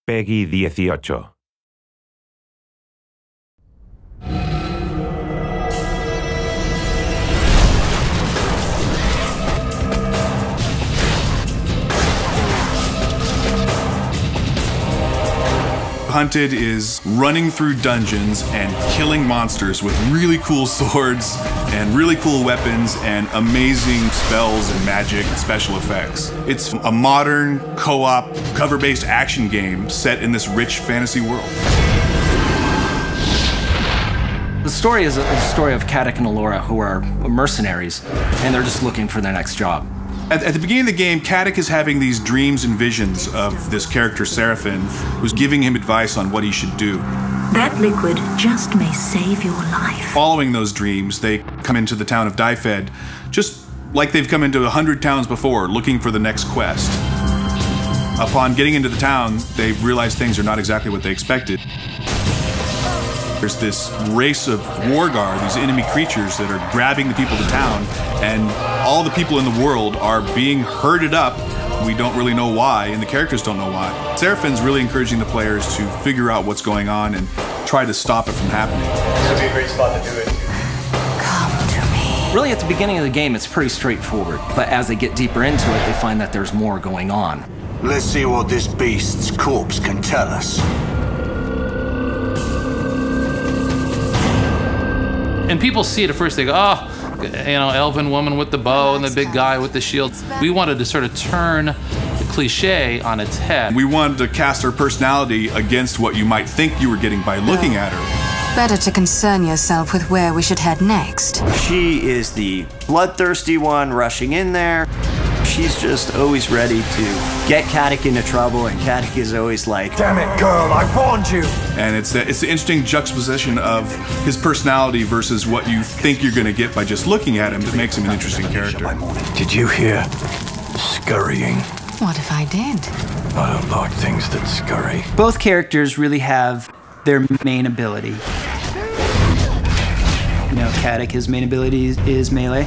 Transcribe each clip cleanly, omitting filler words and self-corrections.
Peggy 18. Hunted is running through dungeons and killing monsters with really cool swords and really cool weapons and amazing spells and magic and special effects. It's a modern, co-op, cover-based action game set in this rich fantasy world. The story is a story of Caddick and Alora, who are mercenaries, and they're just looking for their next job. At the beginning of the game, Caddick is having these dreams and visions of this character, Seraphin, who's giving him advice on what he should do. That liquid just may save your life. Following those dreams, they come into the town of Dyfed, just like they've come into 100 towns before, looking for the next quest. Upon getting into the town, they realize things are not exactly what they expected. There's this race of Wargar, these enemy creatures that are grabbing the people of the town, and all the people in the world are being herded up. We don't really know why, and the characters don't know why. Seraphin's really encouraging the players to figure out what's going on and try to stop it from happening. This would be a great spot to do it. Come to me. Really, at the beginning of the game, it's pretty straightforward, but as they get deeper into it, they find that there's more going on. Let's see what this beast's corpse can tell us. And people see it at first, they go, oh, you know, elven woman with the bow and the big guy with the shield. We wanted to sort of turn the cliche on its head. We wanted to cast her personality against what you might think you were getting by looking at her. Better to concern yourself with where we should head next. She is the bloodthirsty one rushing in there. She's just always ready to get Caddick into trouble, and Caddick is always like, Damn it, girl, I warned you! And it's the interesting juxtaposition of his personality versus what you think you're going to get by just looking at him that makes him an interesting character. Did you hear scurrying? What if I did? I don't like things that scurry. Both characters really have their main ability. You know, Caddick, his main ability is melee.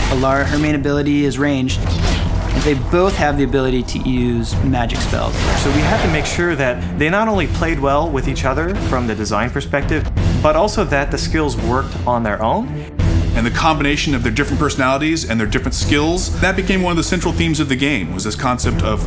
Alara, her main ability is ranged. And they both have the ability to use magic spells. So we had to make sure that they not only played well with each other from the design perspective, but also that the skills worked on their own. And the combination of their different personalities and their different skills, that became one of the central themes of the game, was this concept of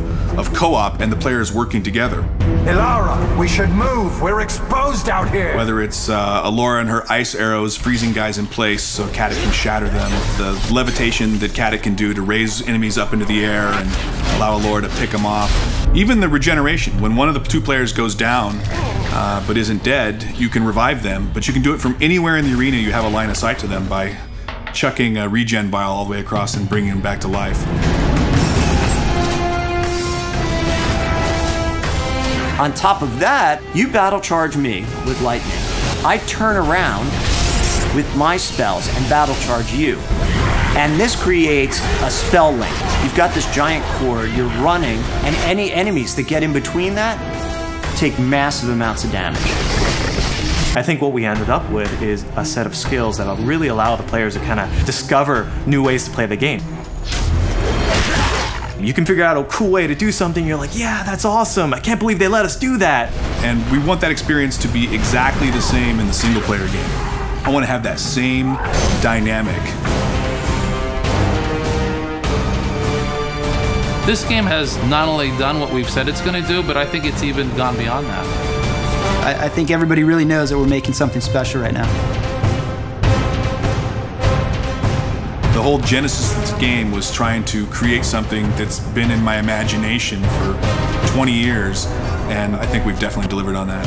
co-op and the players working together. Ilara, we should move. We're exposed out here. Whether it's Alora and her ice arrows freezing guys in place so Caddick can shatter them, the levitation that Caddick can do to raise enemies up into the air and allow Alora to pick them off. Even the regeneration, when one of the two players goes down but isn't dead, you can revive them, but you can do it from anywhere in the arena you have a line of sight to them by chucking a regen vial all the way across and bringing them back to life. on top of that, you battle charge me with lightning. I turn around with my spells and battle charge you. And this creates a spell link. You've got this giant cord, you're running, and any enemies that get in between that take massive amounts of damage. I think what we ended up with is a set of skills that'll really allow the players to kind of discover new ways to play the game. You can figure out a cool way to do something, you're like, yeah, that's awesome, I can't believe they let us do that. And we want that experience to be exactly the same in the single player game. I want to have that same dynamic. This game has not only done what we've said it's going to do, but I think it's even gone beyond that. I think everybody really knows that we're making something special right now. The whole genesis of this game was trying to create something that's been in my imagination for 20 years, and I think we've definitely delivered on that.